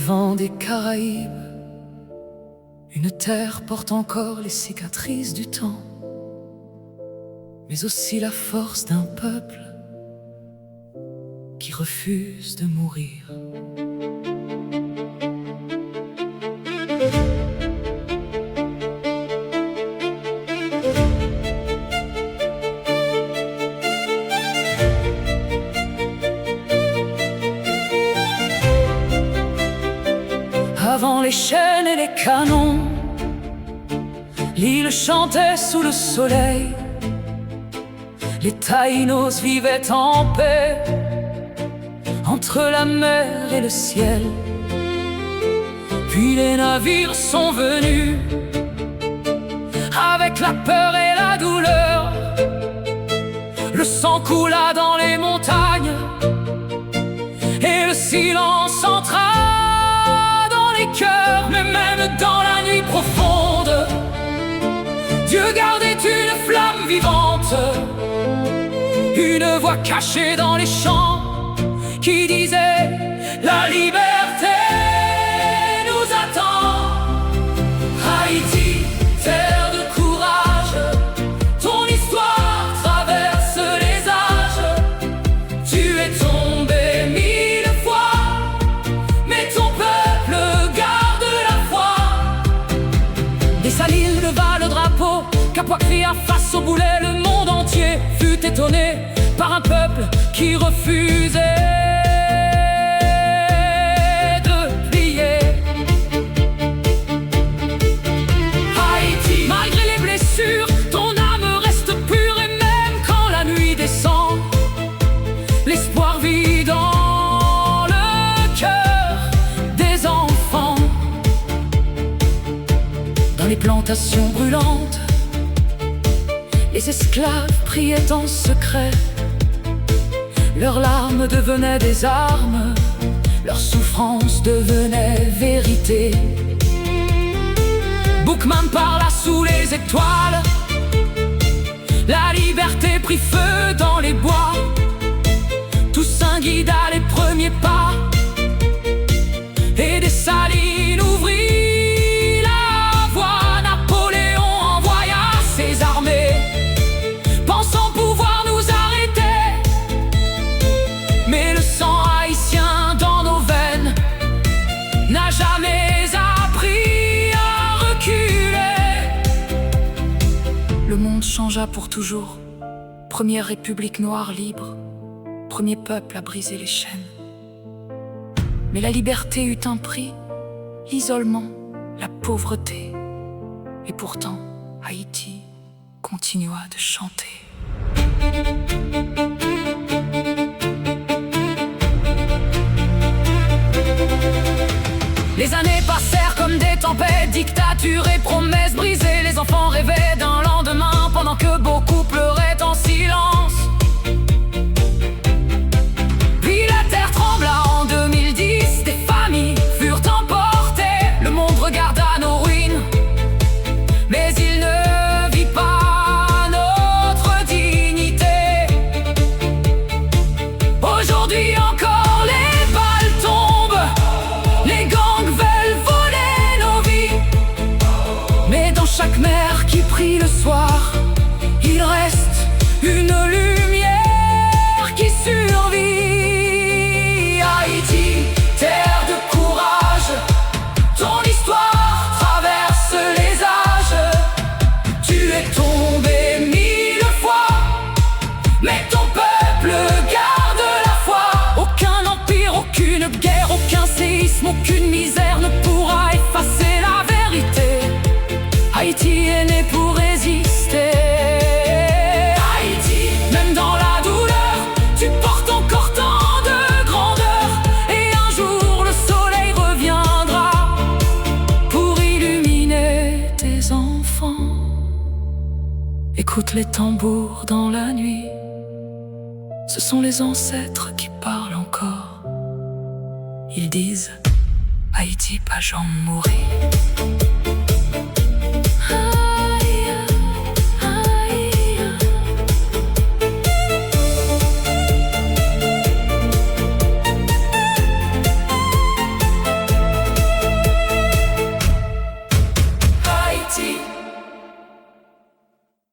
vent des Caraïbes, une terre porte encore les cicatrices du temps, mais aussi la force d'un peuple qui refuse de mourir. Avant les chaînes et les canons, l'île chantait sous le soleil. Les Taïnos vivaient en paix entre la mer et le ciel. Puis les navires sont venus avec la peur et la douleur. Le sang coula dans les montagnes et le silence entra dans les cœurs. Mais même dans la nuit profonde, Dieu gardait une flamme vivante, une voix cachée dans les champs qui disait: la liberté nous attend. Haïti, terre de courage, ton histoire traverse les âges. Tu es tombé 1000 fois, mais ton peuple garde la foi. Dessalines leva le drapeau, Capois cria face au boulet. Le monde entier fut étonné par un peuple qui refusait de plier. Haïti, malgré les blessures, ton âme reste pure. Et même quand la nuit descend, l'espoir vit dans le cœur des enfants. Dans les plantations brûlantes, les esclaves priaient en secret. Leurs larmes devenaient des armes, leur souffrance devenait vérité. Boukman parla sous les étoiles, la liberté prit feu dans les bois. Toussaint guida les premiers pas, et Dessalines ouvrit la voie. Napoléon envoya ses armées, pensant pouvoir nous arrêter. Mais le sang haïtien dans nos veines n'a jamais appris à reculer. Le monde changea pour toujours. Première république noire libre, premier peuple à briser les chaînes. Mais la liberté eut un prix, l'isolement, la pauvreté. Et pourtant, Haïti continua de chanter. Les années passèrent comme des tempêtes, dictature et promesses brisées. Les enfants rêvaient d'un lendemain pendant que beaucoup pleuraient en silence. Puis la terre trembla en 2010, des familles furent emportées. Le monde regarda nos ruines, mais il ne vit pas notre dignité. Aujourd'hui encore les balles tombent, les gangs veulent voler nos vies. Mais dans chaque mer qui prie le soir, il reste une lumière qui survit. Haïti, terre de courage, ton histoire traverse les âges. Tu es tombé 1000 fois, mais ton peuple garde la foi. Aucun empire, aucune guerre, aucun séisme, aucune misère ne pourra effacer la vérité. Haïti est né pour résister. Haïti, même dans la douleur, tu portes encore tant de grandeur. Et un jour le soleil reviendra pour illuminer tes enfants. Écoute les tambours dans la nuit, ce sont les ancêtres qui parlent encore. Ils disent: Haïti, pas jamais mourir.